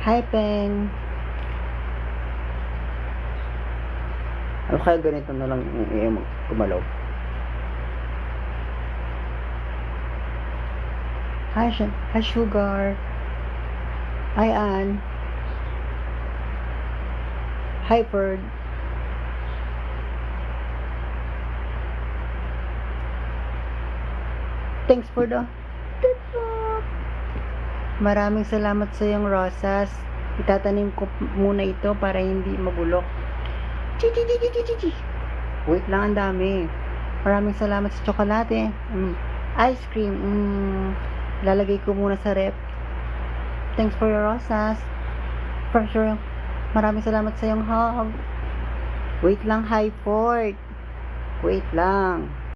Hi, Peng. Ano kaya ganito na lang yung gumalaw? Hi, hi, Sugar. Hi, Ann. Hi, Bird. Thanks for the Maraming salamat sa iyong rosas. Itatanim ko muna ito para hindi mabulok. Wait lang, ang dami. Maraming salamat sa tsokolate. Ice cream. Lalagay ko muna sa rep. Thanks for your rosas. For sure. Maraming salamat sa iyong hug. Wait lang, High Fort. Wait lang.